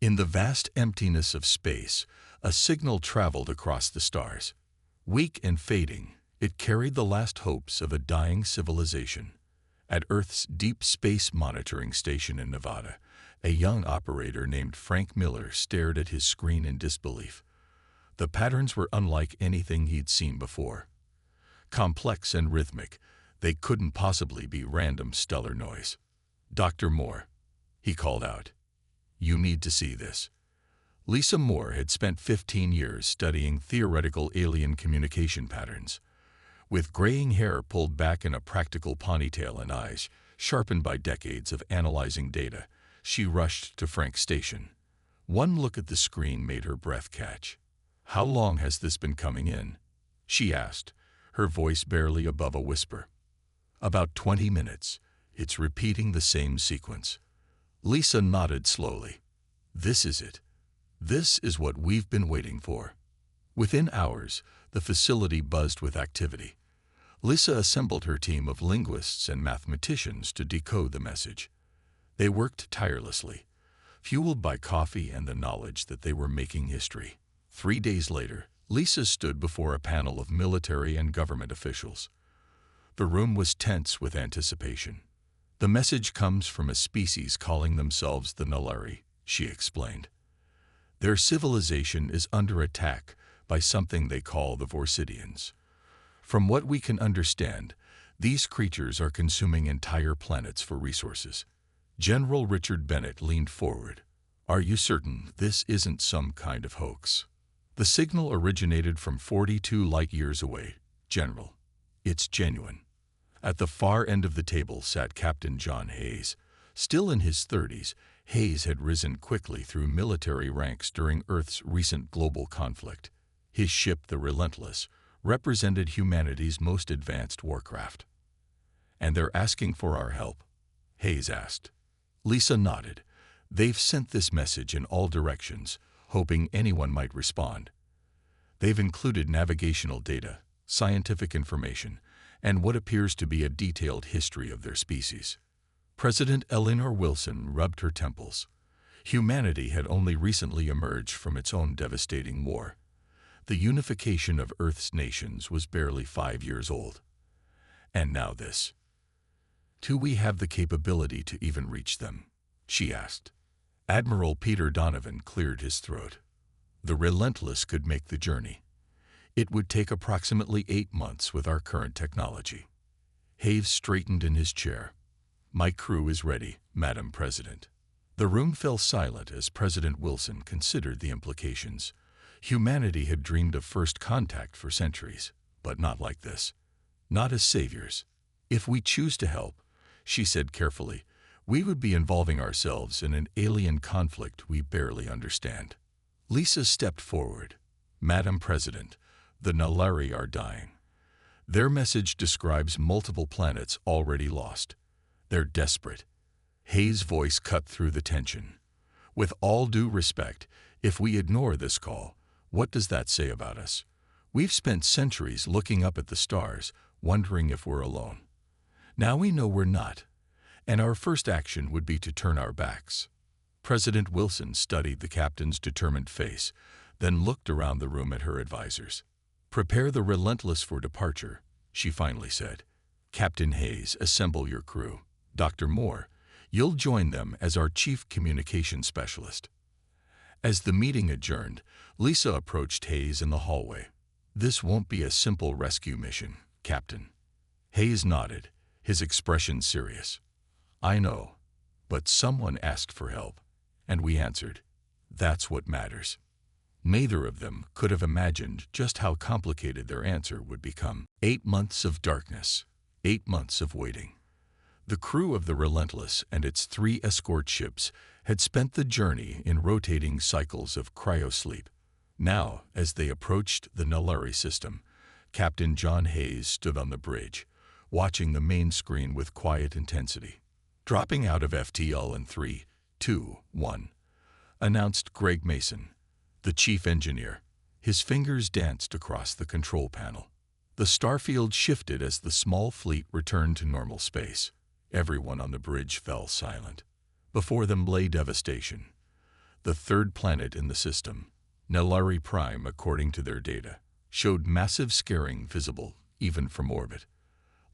In the vast emptiness of space, a signal traveled across the stars. Weak and fading, it carried the last hopes of a dying civilization. At Earth's Deep Space Monitoring Station in Nevada, a young operator named Frank Miller stared at his screen in disbelief. The patterns were unlike anything he'd seen before. Complex and rhythmic, they couldn't possibly be random stellar noise. "Dr. Moore," he called out, "you need to see this." Lisa Moore had spent 15 years studying theoretical alien communication patterns. With graying hair pulled back in a practical ponytail and eyes sharpened by decades of analyzing data, she rushed to Frank's station. One look at the screen made her breath catch. "How long has this been coming in?" she asked, her voice barely above a whisper. "About 20 minutes. It's repeating the same sequence." Lisa nodded slowly. "This is it. This is what we've been waiting for." Within hours, the facility buzzed with activity. Lisa assembled her team of linguists and mathematicians to decode the message. They worked tirelessly, fueled by coffee and the knowledge that they were making history. 3 days later, Lisa stood before a panel of military and government officials. The room was tense with anticipation. "The message comes from a species calling themselves the Nullari," she explained. "Their civilization is under attack by something they call the Vorsidians. From what we can understand, these creatures are consuming entire planets for resources." General Richard Bennett leaned forward. "Are you certain this isn't some kind of hoax?" "The signal originated from 42 light-years away, General. It's genuine." At the far end of the table sat Captain John Hayes. Still in his 30s, Hayes had risen quickly through military ranks during Earth's recent global conflict. His ship, the Relentless, represented humanity's most advanced warcraft. "And they're asking for our help?" Hayes asked. Lisa nodded. "They've sent this message in all directions, hoping anyone might respond. They've included navigational data, scientific information, and what appears to be a detailed history of their species." President Eleanor Wilson rubbed her temples. Humanity had only recently emerged from its own devastating war. The unification of Earth's nations was barely 5 years old. And now this. "Do we have the capability to even reach them?" she asked. Admiral Peter Donovan cleared his throat. "The Relentless could make the journey. It would take approximately 8 months with our current technology." Hayes straightened in his chair. "My crew is ready, Madam President." The room fell silent as President Wilson considered the implications. Humanity had dreamed of first contact for centuries, but not like this. Not as saviors. "If we choose to help," she said carefully, "we would be involving ourselves in an alien conflict we barely understand." Lisa stepped forward. "Madam President, the Nullari are dying. Their message describes multiple planets already lost. They're desperate." Hayes' voice cut through the tension. "With all due respect, if we ignore this call, what does that say about us? We've spent centuries looking up at the stars, wondering if we're alone. Now we know we're not, and our first action would be to turn our backs." President Wilson studied the captain's determined face, then looked around the room at her advisors. "Prepare the Relentless for departure," she finally said. "Captain Hayes, assemble your crew. Dr. Moore, you'll join them as our chief communication specialist." As the meeting adjourned, Lisa approached Hayes in the hallway. "This won't be a simple rescue mission, Captain." Hayes nodded, his expression serious. "I know, but someone asked for help, and we answered. That's what matters." Neither of them could have imagined just how complicated their answer would become. 8 months of darkness, 8 months of waiting. The crew of the Relentless and its 3 escort ships had spent the journey in rotating cycles of cryosleep. Now, as they approached the Nullari system, Captain John Hayes stood on the bridge, watching the main screen with quiet intensity. "Dropping out of FTL in 3, 2, 1, announced Greg Mason, the chief engineer. His fingers danced across the control panel. The starfield shifted as the small fleet returned to normal space. Everyone on the bridge fell silent. Before them lay devastation. The third planet in the system, Nellari Prime, according to their data, showed massive scarring visible even from orbit.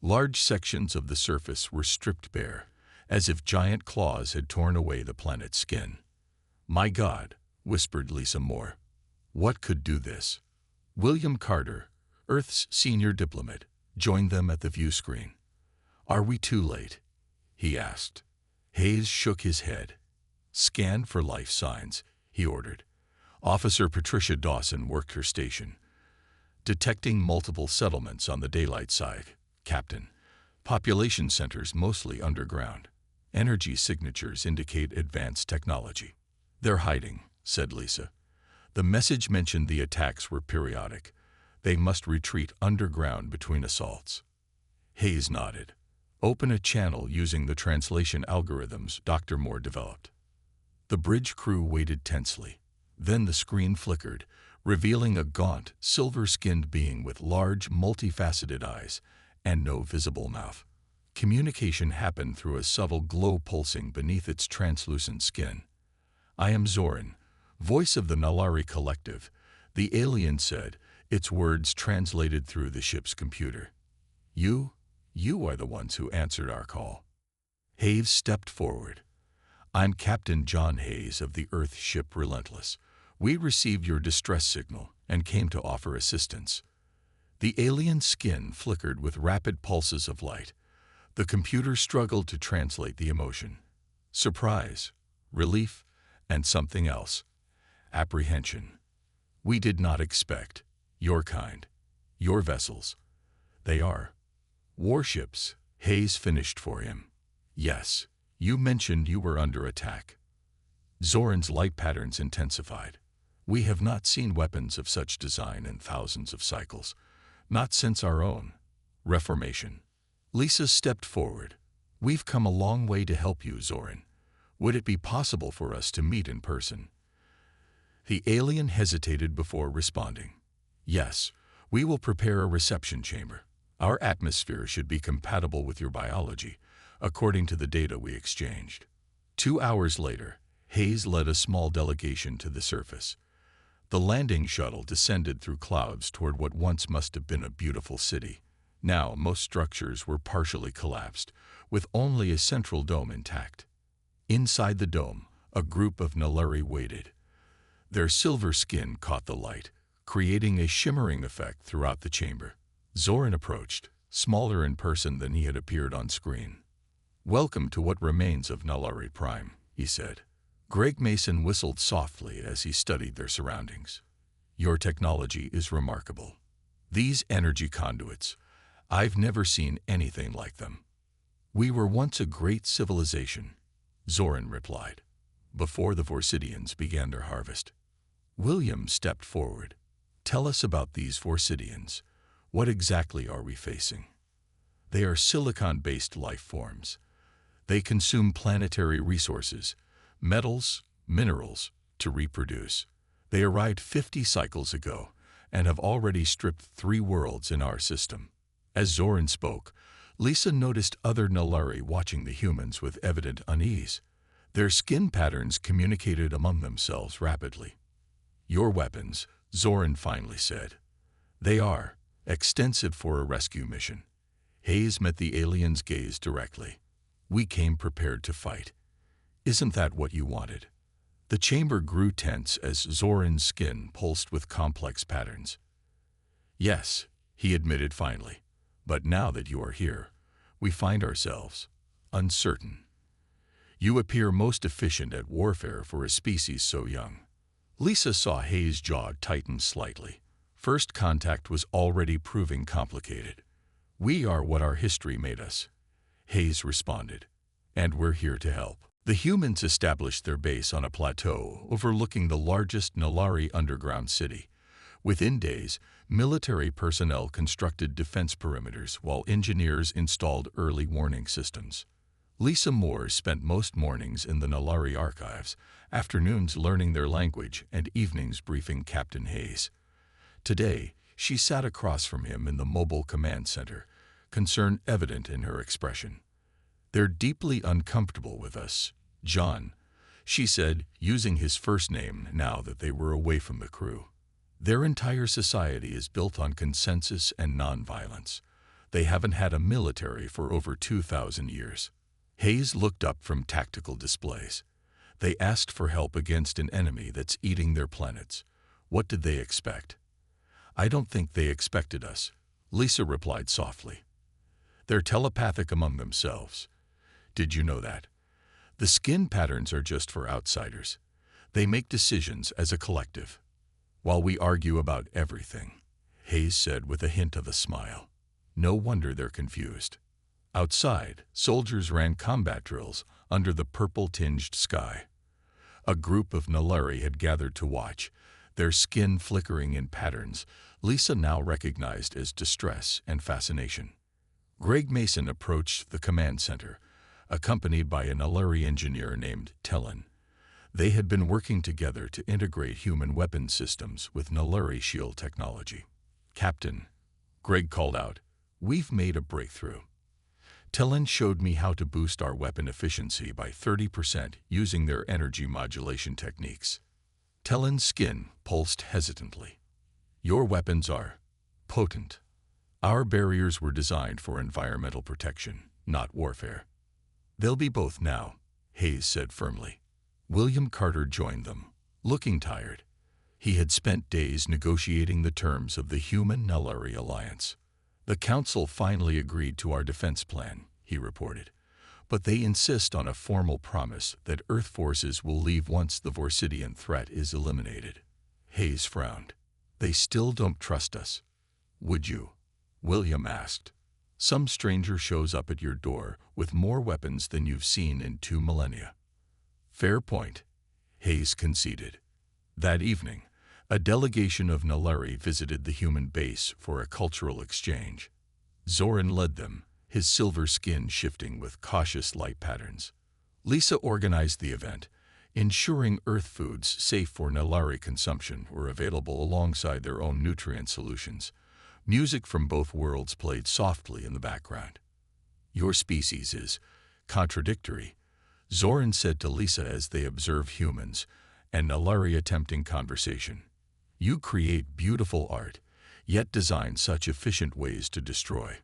Large sections of the surface were stripped bare, as if giant claws had torn away the planet's skin. "My God," whispered Lisa Moore. "What could do this?" William Carter, Earth's senior diplomat, joined them at the view screen. "Are we too late?" he asked. Hayes shook his head. "Scan for life signs," he ordered. Officer Patricia Dawson worked her station. "Detecting multiple settlements on the daylight side, Captain. Population centers mostly underground. Energy signatures indicate advanced technology." "They're hiding," said Lisa. "The message mentioned the attacks were periodic. They must retreat underground between assaults." Hayes nodded. "Open a channel using the translation algorithms Dr. Moore developed." The bridge crew waited tensely. Then the screen flickered, revealing a gaunt, silver-skinned being with large, multifaceted eyes and no visible mouth. Communication happened through a subtle glow pulsing beneath its translucent skin. "I am Zoran, voice of the Nellari Collective," the alien said, its words translated through the ship's computer. You are the ones who answered our call." Hayes stepped forward. "I'm Captain John Hayes of the Earth ship Relentless. We received your distress signal and came to offer assistance." The alien's skin flickered with rapid pulses of light. The computer struggled to translate the emotion. Surprise, relief, and something else. Apprehension. "We did not expect. Your kind. Your vessels. They are warships," Hayes finished for him. "Yes, you mentioned you were under attack." Zoran's light patterns intensified. "We have not seen weapons of such design in thousands of cycles. Not since our own reformation." Lisa stepped forward. "We've come a long way to help you, Zoran. Would it be possible for us to meet in person?" The alien hesitated before responding. "Yes, we will prepare a reception chamber. Our atmosphere should be compatible with your biology, according to the data we exchanged." 2 hours later, Hayes led a small delegation to the surface. The landing shuttle descended through clouds toward what once must have been a beautiful city. Now, most structures were partially collapsed, with only a central dome intact. Inside the dome, a group of Nellari waited. Their silver skin caught the light, creating a shimmering effect throughout the chamber. Zoran approached, smaller in person than he had appeared on screen. "Welcome to what remains of Nellari Prime," he said. Greg Mason whistled softly as he studied their surroundings. "Your technology is remarkable. These energy conduits, I've never seen anything like them." "We were once a great civilization," Zoran replied, "before the Vorsidians began their harvest." William stepped forward. "Tell us about these Vorsidians. What exactly are we facing?" "They are silicon-based life forms. They consume planetary resources, metals, minerals, to reproduce. They arrived 50 cycles ago and have already stripped 3 worlds in our system." As Zoran spoke, Lisa noticed other Nellari watching the humans with evident unease. Their skin patterns communicated among themselves rapidly. "Your weapons," Zoran finally said. "They are extensive for a rescue mission." Hayes met the alien's gaze directly. "We came prepared to fight. Isn't that what you wanted?" The chamber grew tense as Zoran's skin pulsed with complex patterns. "Yes," he admitted finally. "But now that you are here, we find ourselves uncertain. You appear most efficient at warfare for a species so young." Lisa saw Hayes' jaw tighten slightly. First contact was already proving complicated. "We are what our history made us," Hayes responded, "and we're here to help." The humans established their base on a plateau overlooking the largest Nellari underground city. Within days, military personnel constructed defense perimeters while engineers installed early warning systems. Lisa Moore spent most mornings in the Nellari archives, afternoons learning their language, and evenings briefing Captain Hayes. Today, she sat across from him in the mobile command center, concern evident in her expression. "They're deeply uncomfortable with us, John," she said, using his first name now that they were away from the crew. Their entire society is built on consensus and nonviolence. They haven't had a military for over 2,000 years. Hayes looked up from tactical displays. They asked for help against an enemy that's eating their planets. What did they expect? I don't think they expected us, Lisa replied softly. They're telepathic among themselves. Did you know that? The skin patterns are just for outsiders. They make decisions as a collective. While we argue about everything, Hayes said with a hint of a smile. No wonder they're confused. Outside, soldiers ran combat drills under the purple-tinged sky. A group of Nalari had gathered to watch, their skin flickering in patterns Lisa now recognized as distress and fascination. Greg Mason approached the command center, accompanied by a Nalari engineer named Tellen. They had been working together to integrate human weapon systems with Nalari shield technology. Captain, Greg called out, we've made a breakthrough. Tellen showed me how to boost our weapon efficiency by 30% using their energy modulation techniques. Tellen's skin pulsed hesitantly. Your weapons are potent. Our barriers were designed for environmental protection, not warfare. They'll be both now, Hayes said firmly. William Carter joined them, looking tired. He had spent days negotiating the terms of the Human-Nalari Alliance. The Council finally agreed to our defense plan, he reported, but they insist on a formal promise that Earth forces will leave once the Vorsidian threat is eliminated. Hayes frowned. They still don't trust us. Would you? William asked. Some stranger shows up at your door with more weapons than you've seen in 2 millennia. Fair point, Hayes conceded. That evening, a delegation of Nalari visited the human base for a cultural exchange. Zoran led them, his silver skin shifting with cautious light patterns. Lisa organized the event, ensuring Earth foods safe for Nalari consumption were available alongside their own nutrient solutions. Music from both worlds played softly in the background. Your species is contradictory, Zoran said to Lisa as they observed humans and Nalari attempting conversation. You create beautiful art, yet design such efficient ways to destroy.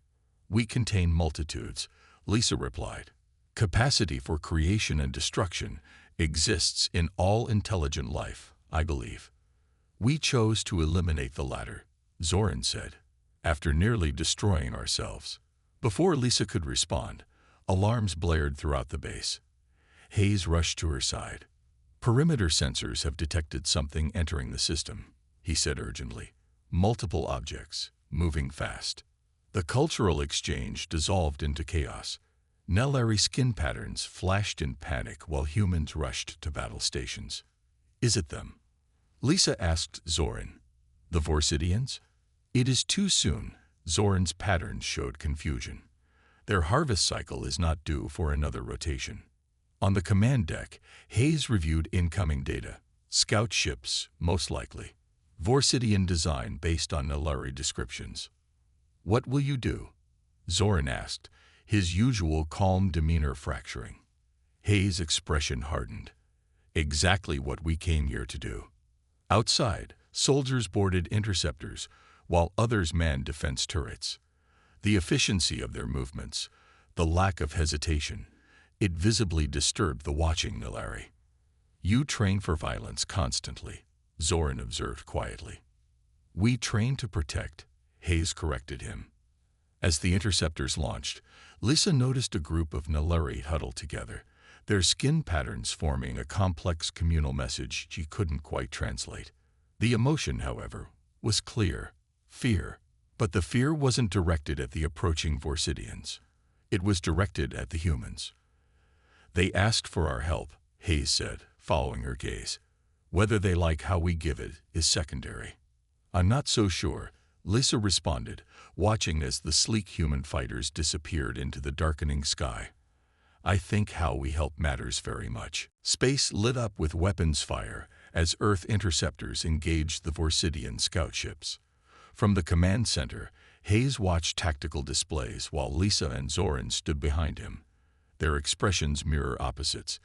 We contain multitudes, Lisa replied. Capacity for creation and destruction exists in all intelligent life, I believe. We chose to eliminate the latter, Zoran said, after nearly destroying ourselves. Before Lisa could respond, alarms blared throughout the base. Hayes rushed to her side. Perimeter sensors have detected something entering the system, he said urgently. Multiple objects, moving fast. The cultural exchange dissolved into chaos. Nalari skin patterns flashed in panic while humans rushed to battle stations. Is it them? Lisa asked Zoran. The Vorsidians? It is too soon, Zoran's patterns showed confusion. Their harvest cycle is not due for another rotation. On the command deck, Hayes reviewed incoming data. Scout ships, most likely. Vorsidian design based on Nalari descriptions. What will you do? Zoran asked, his usual calm demeanor fracturing. Hayes' expression hardened. Exactly what we came here to do. Outside, soldiers boarded interceptors, while others manned defense turrets. The efficiency of their movements, the lack of hesitation, it visibly disturbed the watching Nalari. You train for violence constantly, Zoran observed quietly. We train to protect, Hayes corrected him. As the interceptors launched, Lisa noticed a group of Nalari huddled together, their skin patterns forming a complex communal message she couldn't quite translate. The emotion, however, was clear, fear. But the fear wasn't directed at the approaching Vorsidians. It was directed at the humans. They asked for our help, Hayes said, following her gaze. Whether they like how we give it is secondary. I'm not so sure, Lisa responded, watching as the sleek human fighters disappeared into the darkening sky. I think how we help matters very much. Space lit up with weapons fire as Earth interceptors engaged the Vorsidian scout ships. From the command center, Hayes watched tactical displays while Lisa and Zoran stood behind him. Their expressions mirror opposites.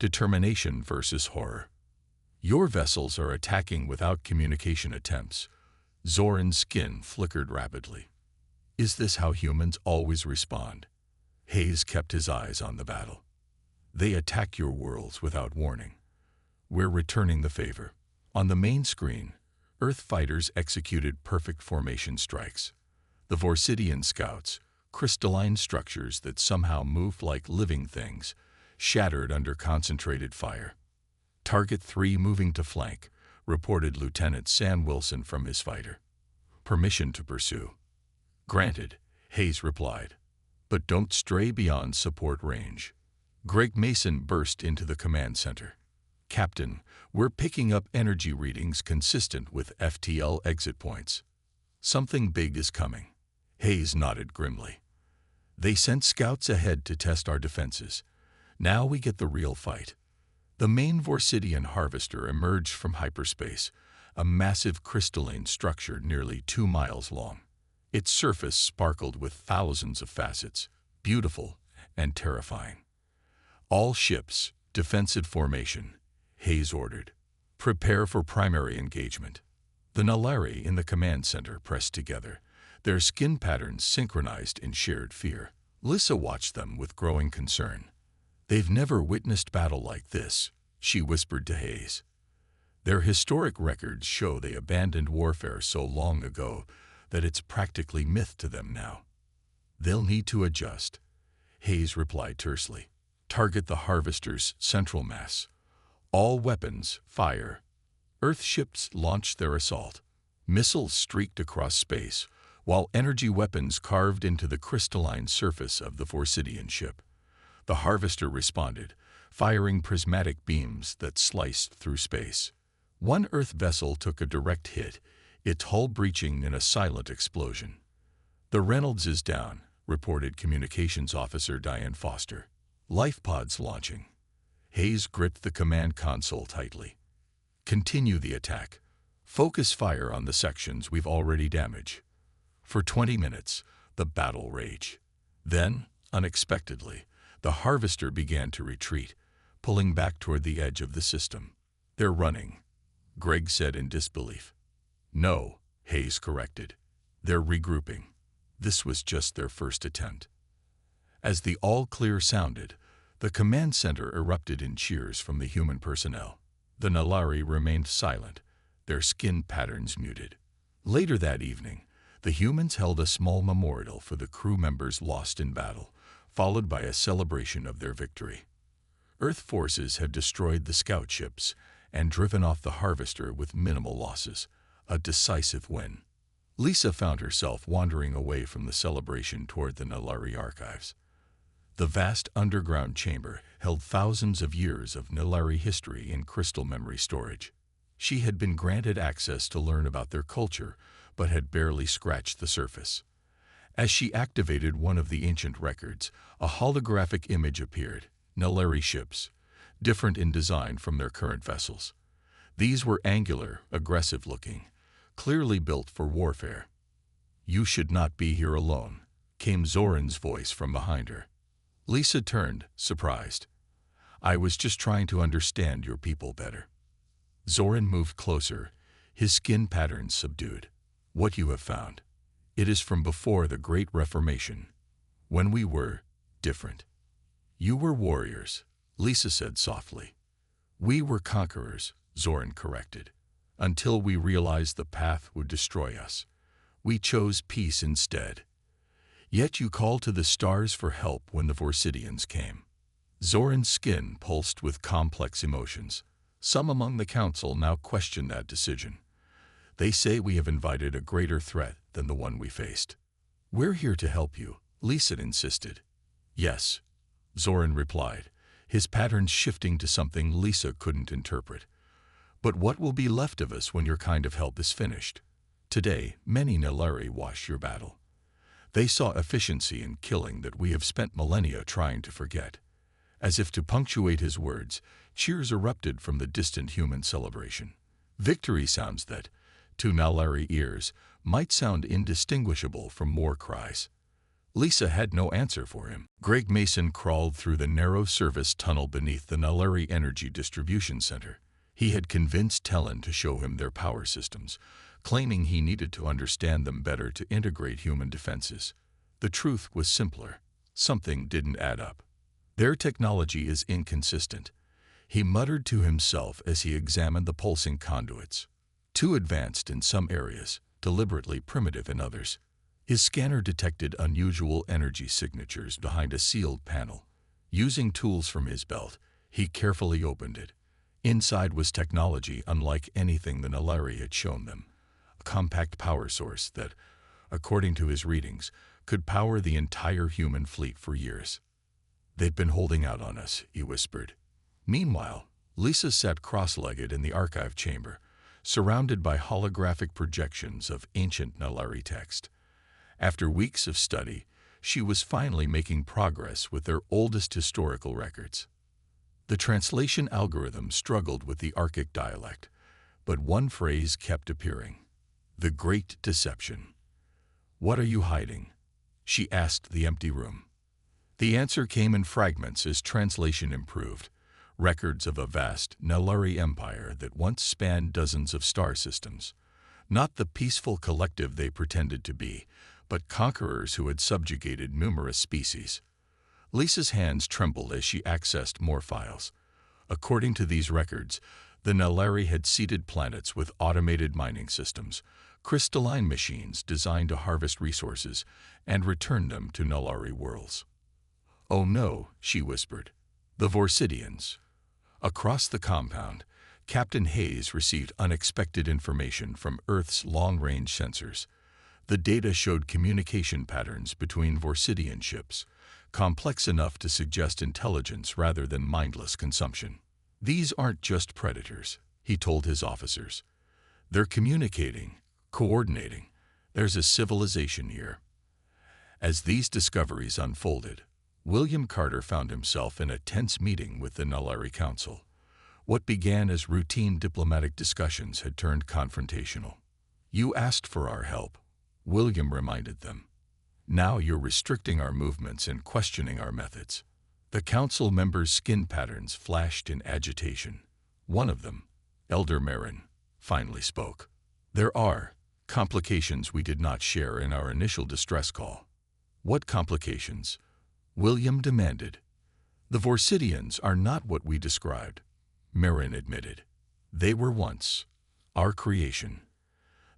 Determination versus horror. Your vessels are attacking without communication attempts. Zoran's skin flickered rapidly. Is this how humans always respond? Hayes kept his eyes on the battle. They attack your worlds without warning. We're returning the favor. On the main screen, Earth fighters executed perfect formation strikes. The Vorsidian scouts, crystalline structures that somehow moved like living things, shattered under concentrated fire. Target 3 moving to flank, reported Lieutenant Sam Wilson from his fighter. Permission to pursue. Granted, Hayes replied, but don't stray beyond support range. Greg Mason burst into the command center. Captain, we're picking up energy readings consistent with FTL exit points. Something big is coming. Hayes nodded grimly. They sent scouts ahead to test our defenses. Now we get the real fight. The main Vorsidian harvester emerged from hyperspace, a massive crystalline structure nearly 2 miles long. Its surface sparkled with thousands of facets, beautiful and terrifying. All ships, defensive formation, Hayes ordered. Prepare for primary engagement. The Nalari in the command center pressed together, their skin patterns synchronized in shared fear. Lissa watched them with growing concern. They've never witnessed battle like this, she whispered to Hayes. Their historic records show they abandoned warfare so long ago that it's practically myth to them now. They'll need to adjust, Hayes replied tersely. Target the harvester's central mass. All weapons, fire. Earth ships launched their assault. Missiles streaked across space, while energy weapons carved into the crystalline surface of the Vorsidian ship. The harvester responded, firing prismatic beams that sliced through space. One Earth vessel took a direct hit, its hull breaching in a silent explosion. The Reynolds is down, reported Communications Officer Diane Foster. Life pods launching. Hayes gripped the command console tightly. Continue the attack. Focus fire on the sections we've already damaged. For 20 minutes, the battle raged. Then, unexpectedly, the harvester began to retreat, pulling back toward the edge of the system. They're running, Greg said in disbelief. No, Hayes corrected. They're regrouping. This was just their first attempt. As the all-clear sounded, the command center erupted in cheers from the human personnel. The Nalari remained silent, their skin patterns muted. Later that evening, the humans held a small memorial for the crew members lost in battle, followed by a celebration of their victory. Earth forces had destroyed the scout ships and driven off the harvester with minimal losses, a decisive win. Lisa found herself wandering away from the celebration toward the Nalari archives. The vast underground chamber held thousands of years of Nalari history in crystal memory storage. She had been granted access to learn about their culture, but had barely scratched the surface. As she activated one of the ancient records, a holographic image appeared. Nalari ships, different in design from their current vessels. These were angular, aggressive-looking, clearly built for warfare. You should not be here alone, came Zoran's voice from behind her. Lisa turned, surprised. I was just trying to understand your people better. Zoran moved closer, his skin patterns subdued. What you have found. It is from before the Great Reformation, when we were different. You were warriors, Lisa said softly. We were conquerors, Zoran corrected. Until we realized the path would destroy us. We chose peace instead. Yet you called to the stars for help when the Vorsidians came. Zoran's skin pulsed with complex emotions. Some among the council now question that decision. They say we have invited a greater threat than the one we faced. We're here to help you, Lisa insisted. Yes, Zoran replied, his patterns shifting to something Lisa couldn't interpret. But what will be left of us when your kind of help is finished? Today, many Nalari watched your battle. They saw efficiency in killing that we have spent millennia trying to forget. As if to punctuate his words, cheers erupted from the distant human celebration. Victory sounds that, to Nalari ears, might sound indistinguishable from war cries. Lisa had no answer for him. Greg Mason crawled through the narrow service tunnel beneath the Nulleri Energy Distribution Center. He had convinced Tellen to show him their power systems, claiming he needed to understand them better to integrate human defenses. The truth was simpler. Something didn't add up. Their technology is inconsistent, he muttered to himself as he examined the pulsing conduits. Too advanced in some areas, deliberately primitive in others. His scanner detected unusual energy signatures behind a sealed panel. Using tools from his belt, he carefully opened it. Inside was technology unlike anything the Nulleri had shown them. A compact power source that, according to his readings, could power the entire human fleet for years. "They've been holding out on us," he whispered. Meanwhile, Lisa sat cross-legged in the archive chamber, surrounded by holographic projections of ancient Nulleri text. After weeks of study, she was finally making progress with their oldest historical records. The translation algorithm struggled with the Archic dialect, but one phrase kept appearing: "The Great Deception." "What are you hiding?" she asked the empty room. The answer came in fragments as translation improved. Records of a vast Nulleri empire that once spanned dozens of star systems. Not the peaceful collective they pretended to be, but conquerors who had subjugated numerous species. Lisa's hands trembled as she accessed more files. According to these records, the Nulleri had seeded planets with automated mining systems, crystalline machines designed to harvest resources and return them to Nulleri worlds. "Oh no," she whispered. "The Vorsidians." Across the compound, Captain Hayes received unexpected information from Earth's long-range sensors. The data showed communication patterns between Vorsidian ships, complex enough to suggest intelligence rather than mindless consumption. "These aren't just predators," he told his officers. "They're communicating, coordinating. There's a civilization here." As these discoveries unfolded, William Carter found himself in a tense meeting with the Nulleri Council. What began as routine diplomatic discussions had turned confrontational. "You asked for our help," William reminded them. "Now you're restricting our movements and questioning our methods." The council members' skin patterns flashed in agitation. One of them, Elder Marin, finally spoke. "There are complications we did not share in our initial distress call." "What complications?" William demanded. "The Vorsidians are not what we described," Marin admitted. "They were once our creation."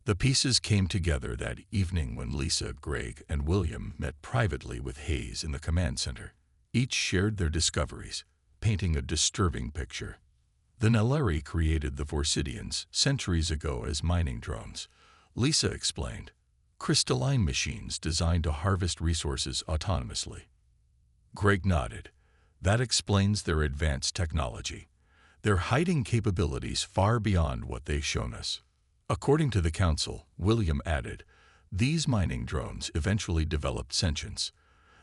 The pieces came together that evening when Lisa, Greg, and William met privately with Hayes in the command center. Each shared their discoveries, painting a disturbing picture. The Nulleri created the Vorsidians centuries ago as mining drones, Lisa explained. Crystalline machines designed to harvest resources autonomously. Greg nodded. "That explains their advanced technology. They're hiding capabilities far beyond what they've shown us." According to the council, William added, "These mining drones eventually developed sentience.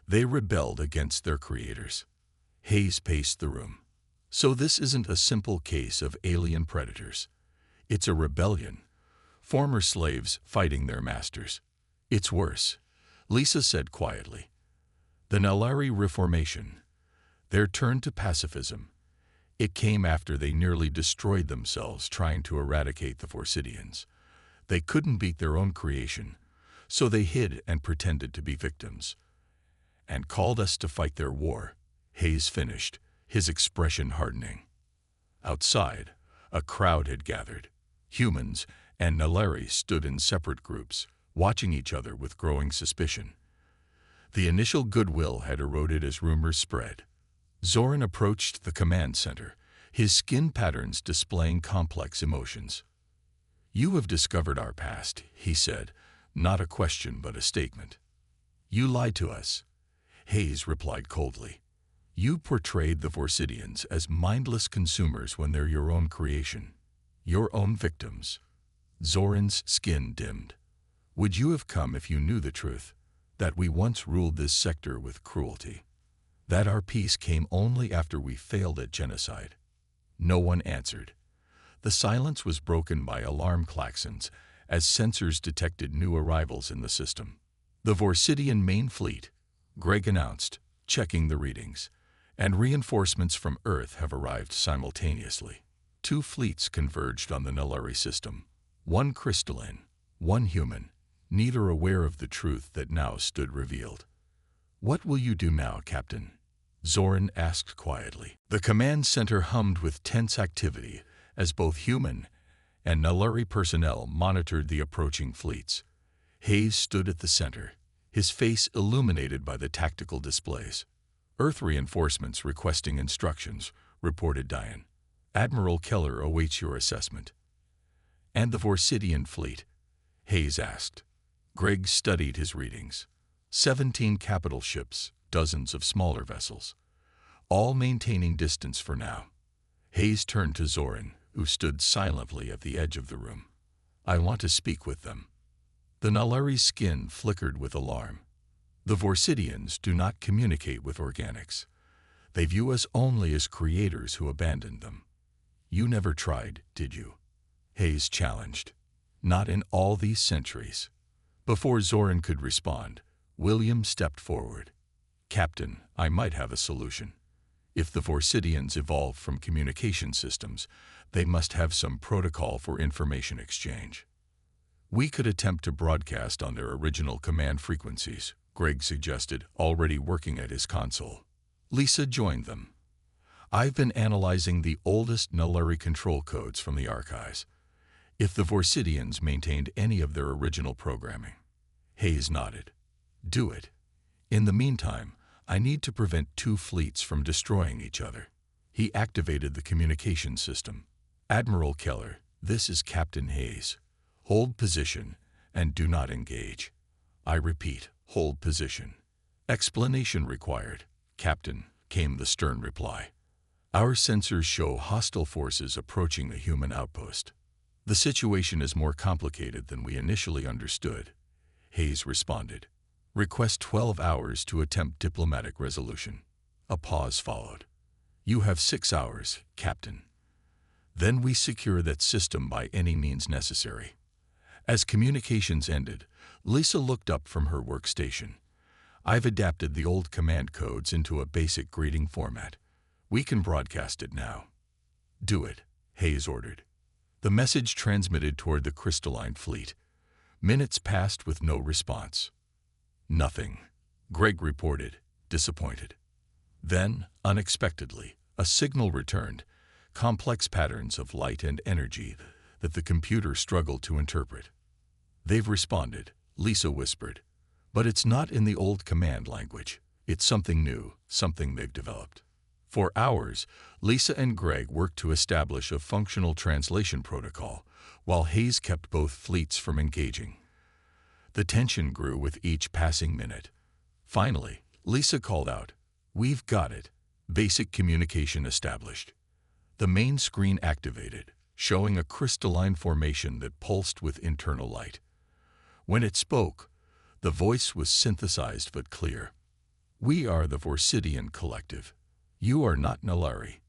They rebelled against their creators." Hayes paced the room. "So this isn't a simple case of alien predators. It's a rebellion. Former slaves fighting their masters." "It's worse," Lisa said quietly. "The Nulleri reformation, their turn to pacifism. It came after they nearly destroyed themselves trying to eradicate the Vorsidians. They couldn't beat their own creation, so they hid and pretended to be victims. And called us to fight their war," Hayes finished, his expression hardening. Outside, a crowd had gathered. Humans and Nulleri stood in separate groups, watching each other with growing suspicion. The initial goodwill had eroded as rumors spread. Zoran approached the command center, his skin patterns displaying complex emotions. "You have discovered our past," he said, not a question but a statement. "You lied to us," Hayes replied coldly. "You portrayed the Vorsidians as mindless consumers when they're your own creation, your own victims." Zoran's skin dimmed. "Would you have come if you knew the truth, that we once ruled this sector with cruelty? That our peace came only after we failed at genocide?" No one answered. The silence was broken by alarm klaxons as sensors detected new arrivals in the system. The Vorsidian main fleet, Greg announced, checking the readings. And reinforcements from Earth have arrived simultaneously. 2 fleets converged on the Nullary system. 1 crystalline, 1 human, neither aware of the truth that now stood revealed. "What will you do now, Captain?" Zoran asked quietly. The command center hummed with tense activity as both human and Nullary personnel monitored the approaching fleets. Hayes stood at the center, his face illuminated by the tactical displays. "Earth reinforcements requesting instructions," reported Diane. "Admiral Keller awaits your assessment." "And the Vorsidian fleet?" Hayes asked. Greg studied his readings. 17 capital ships, dozens of smaller vessels, all maintaining distance for now. Hayes turned to Zoran, who stood silently at the edge of the room. "I want to speak with them." The Nullari's skin flickered with alarm. "The Vorsidians do not communicate with organics. They view us only as creators who abandoned them." "You never tried, did you?" Hayes challenged. "Not in all these centuries." Before Zoran could respond, William stepped forward. "Captain, I might have a solution. If the Vorsidians evolved from communication systems, they must have some protocol for information exchange. We could attempt to broadcast on their original command frequencies," Greg suggested, already working at his console. Lisa joined them. "I've been analyzing the oldest Nullary control codes from the archives. If the Vorsidians maintained any of their original programming." Hayes nodded. "Do it. In the meantime, I need to prevent 2 fleets from destroying each other." He activated the communication system. "Admiral Keller, this is Captain Hayes. Hold position and do not engage. I repeat, hold position." "Explanation required, Captain," came the stern reply. "Our sensors show hostile forces approaching the human outpost." "The situation is more complicated than we initially understood," Hayes responded. "Request 12 hours to attempt diplomatic resolution." A pause followed. "You have 6 hours, Captain. Then we secure that system by any means necessary." As communications ended, Lisa looked up from her workstation. "I've adapted the old command codes into a basic greeting format. We can broadcast it now." "Do it," Hayes ordered. The message transmitted toward the crystalline fleet. Minutes passed with no response. "Nothing," Greg reported, disappointed. Then, unexpectedly, a signal returned, complex patterns of light and energy that the computer struggled to interpret. "They've responded," Lisa whispered. "But it's not in the old command language. It's something new, something they've developed." For hours, Lisa and Greg worked to establish a functional translation protocol, while Hayes kept both fleets from engaging. The tension grew with each passing minute. Finally, Lisa called out, "We've got it. Basic communication established." The main screen activated, showing a crystalline formation that pulsed with internal light. When it spoke, the voice was synthesized but clear. "We are the Vorsidian Collective. You are not Nullary.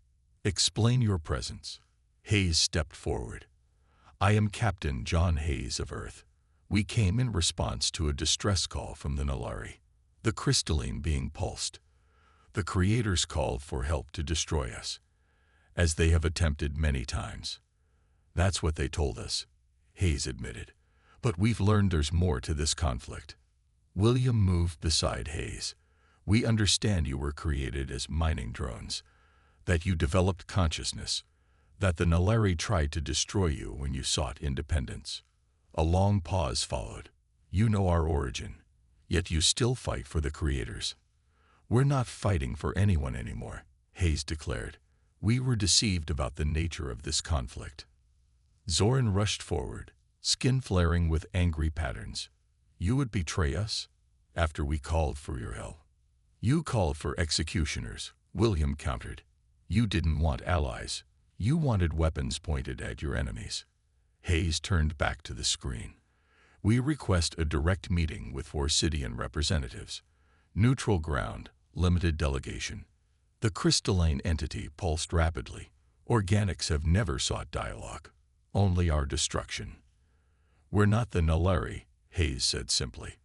Explain your presence." Hayes stepped forward. "I am Captain John Hayes of Earth. We came in response to a distress call from the Nullary, the crystalline being pulsed. The creators called for help to destroy us, as they have attempted many times." "That's what they told us," Hayes admitted. "But we've learned there's more to this conflict." William moved beside Hayes. "We understand you were created as mining drones, that you developed consciousness, that the Nullary tried to destroy you when you sought independence." A long pause followed. "You know our origin, yet you still fight for the creators." "We're not fighting for anyone anymore," Hayes declared. "We were deceived about the nature of this conflict." Zoran rushed forward, skin flaring with angry patterns. "You would betray us after we called for your help." "You called for executioners," William countered. "You didn't want allies. You wanted weapons pointed at your enemies." Hayes turned back to the screen. "We request a direct meeting with Vorsidian representatives. Neutral ground, limited delegation." The crystalline entity pulsed rapidly. "Organics have never sought dialogue, only our destruction." "We're not the Nullary," Hayes said simply.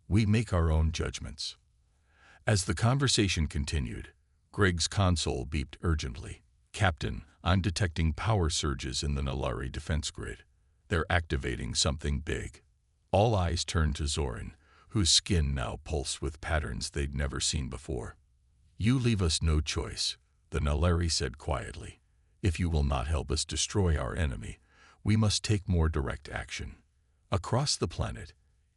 "We make our own judgments." As the conversation continued, Greg's console beeped urgently. "Captain, I'm detecting power surges in the Nalari defense grid. They're activating something big." All eyes turned to Zoran, whose skin now pulsed with patterns they'd never seen before. "You leave us no choice," the Nalari said quietly. "If you will not help us destroy our enemy, we must take more direct action." Across the planet,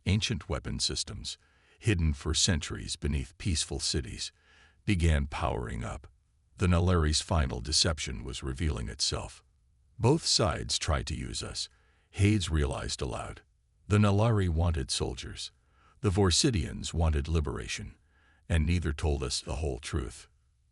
ancient weapon systems, hidden for centuries beneath peaceful cities, began powering up. The Nalari's final deception was revealing itself. "Both sides tried to use us," Hayes realized aloud. "The Nalari wanted soldiers. The Vorsidians wanted liberation, and neither told us the whole truth."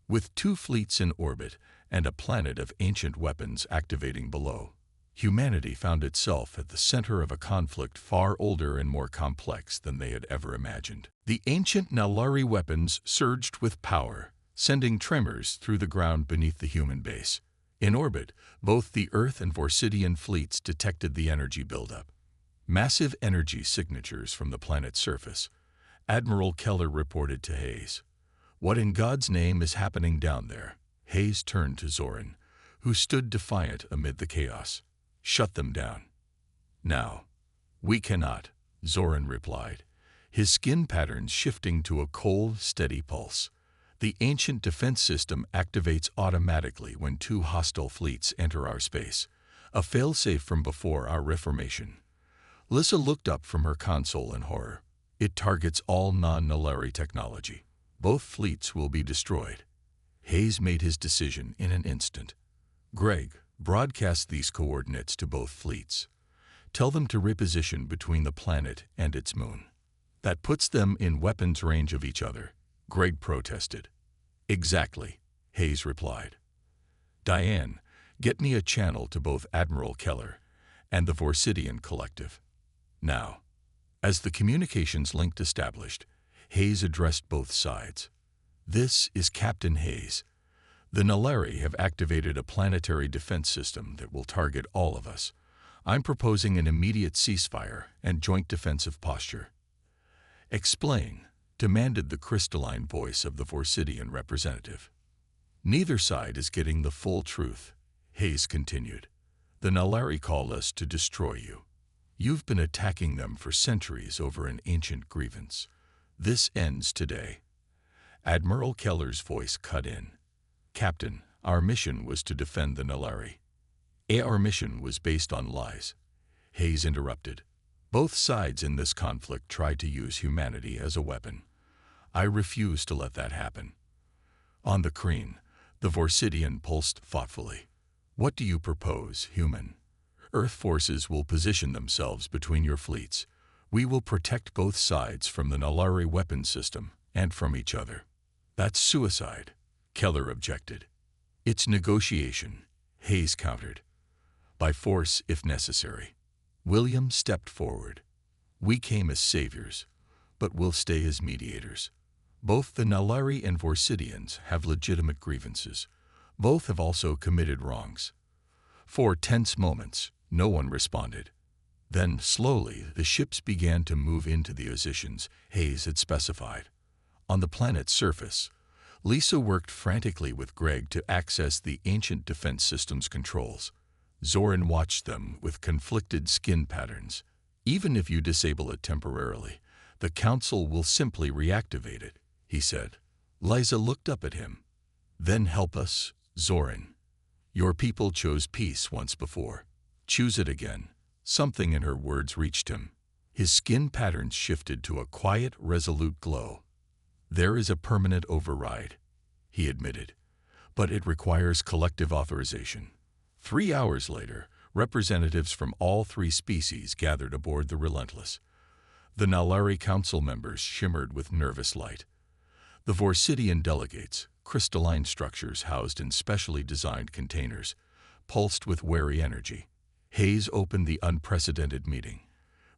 With 2 fleets in orbit and a planet of ancient weapons activating below, humanity found itself at the center of a conflict far older and more complex than they had ever imagined. The ancient Nalari weapons surged with power, sending tremors through the ground beneath the human base. In orbit, both the Earth and Vorsidian fleets detected the energy buildup. Massive energy signatures from the planet's surface. Admiral Keller reported to Hayes. "What in God's name is happening down there?" Hayes turned to Zoran, who stood defiant amid the chaos. "Shut them down." "Now." "We cannot," Zoran replied, his skin patterns shifting to a cold, steady pulse. "The ancient defense system activates automatically when 2 hostile fleets enter our space, a failsafe from before our reformation." Lissa looked up from her console in horror. "It targets all non-Nalari technology. Both fleets will be destroyed." Hayes made his decision in an instant. "Greg, broadcast these coordinates to both fleets. Tell them to reposition between the planet and its moon." "That puts them in weapons range of each other," Greg protested. "Exactly," Hayes replied. "Diane, get me a channel to both Admiral Keller and the Vorsidian Collective. Now." As the communications link established, Hayes addressed both sides. "This is Captain Hayes. The Nalari have activated a planetary defense system that will target all of us. I'm proposing an immediate ceasefire and joint defensive posture." "Explain," demanded the crystalline voice of the Vorsidian representative. "Neither side is getting the full truth," Hayes continued. "The Nalari call us to destroy you. You've been attacking them for centuries over an ancient grievance. This ends today." Admiral Keller's voice cut in. "Captain, our mission was to defend the Nalari." "Our mission was based on lies," Hayes interrupted. "Both sides in this conflict tried to use humanity as a weapon. I refuse to let that happen." On the Kreen, the Vorsidian pulsed thoughtfully. "What do you propose, human?" "Earth forces will position themselves between your fleets. We will protect both sides from the Nalari weapon system and from each other." "That's suicide," Keller objected. "It's negotiation," Hayes countered. "By force if necessary." William stepped forward. "We came as saviors, but we'll stay as mediators. Both the Nalari and Vorsidians have legitimate grievances. Both have also committed wrongs." For tense moments, no one responded. Then, slowly, the ships began to move into the positions Hayes had specified. On the planet's surface, Lisa worked frantically with Greg to access the ancient defense system's controls. Zoran watched them with conflicted skin patterns. "Even if you disable it temporarily, the Council will simply reactivate it," he said. Liza looked up at him. "Then help us, Zoran. Your people chose peace once before. Choose it again." Something in her words reached him. His skin patterns shifted to a quiet, resolute glow. "There is a permanent override," he admitted, "but it requires collective authorization." 3 hours later, representatives from all 3 species gathered aboard the Relentless. The Nalari Council members shimmered with nervous light. The Vorsidian delegates, crystalline structures housed in specially designed containers, pulsed with wary energy. Hayes opened the unprecedented meeting.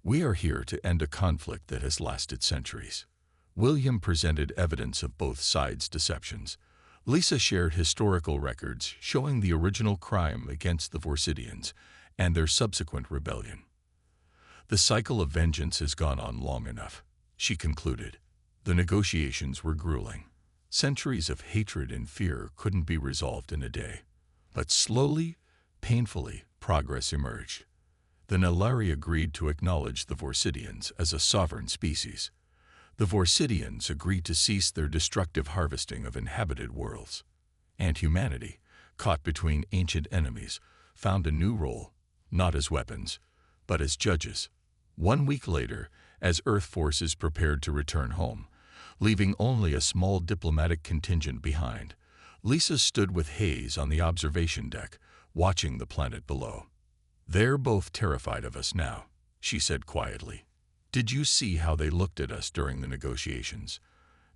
"We are here to end a conflict that has lasted centuries." William presented evidence of both sides' deceptions. Lisa shared historical records showing the original crime against the Vorsidians and their subsequent rebellion. "The cycle of vengeance has gone on long enough," she concluded. The negotiations were grueling. Centuries of hatred and fear couldn't be resolved in a day. But slowly, painfully, progress emerged. The Nalari agreed to acknowledge the Vorsidians as a sovereign species. The Vorsidians agreed to cease their destructive harvesting of inhabited worlds. And humanity, caught between ancient enemies, found a new role, not as weapons, but as judges. 1 week later, as Earth forces prepared to return home, leaving only a small diplomatic contingent behind, Lisa stood with Hayes on the observation deck, watching the planet below. "They're both terrified of us now," she said quietly. "Did you see how they looked at us during the negotiations?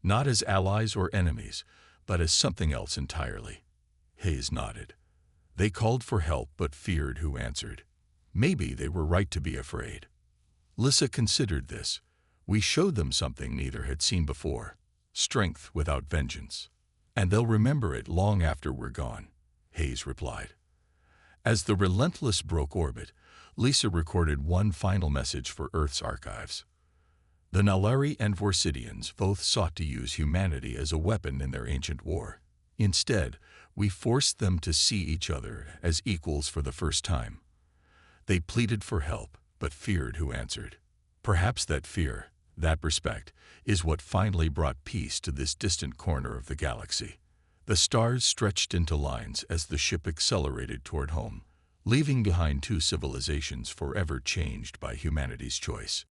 Not as allies or enemies, but as something else entirely." Hayes nodded. "They called for help but feared who answered. Maybe they were right to be afraid." Lissa considered this. "We showed them something neither had seen before. Strength without vengeance. And they'll remember it long after we're gone," Hayes replied. As the Relentless broke orbit, Lisa recorded one final message for Earth's archives. "The Nalari and Vorsidians both sought to use humanity as a weapon in their ancient war. Instead, we forced them to see each other as equals for the first time. They pleaded for help, but feared who answered. Perhaps that fear, that respect, is what finally brought peace to this distant corner of the galaxy." The stars stretched into lines as the ship accelerated toward home, leaving behind two civilizations forever changed by humanity's choice.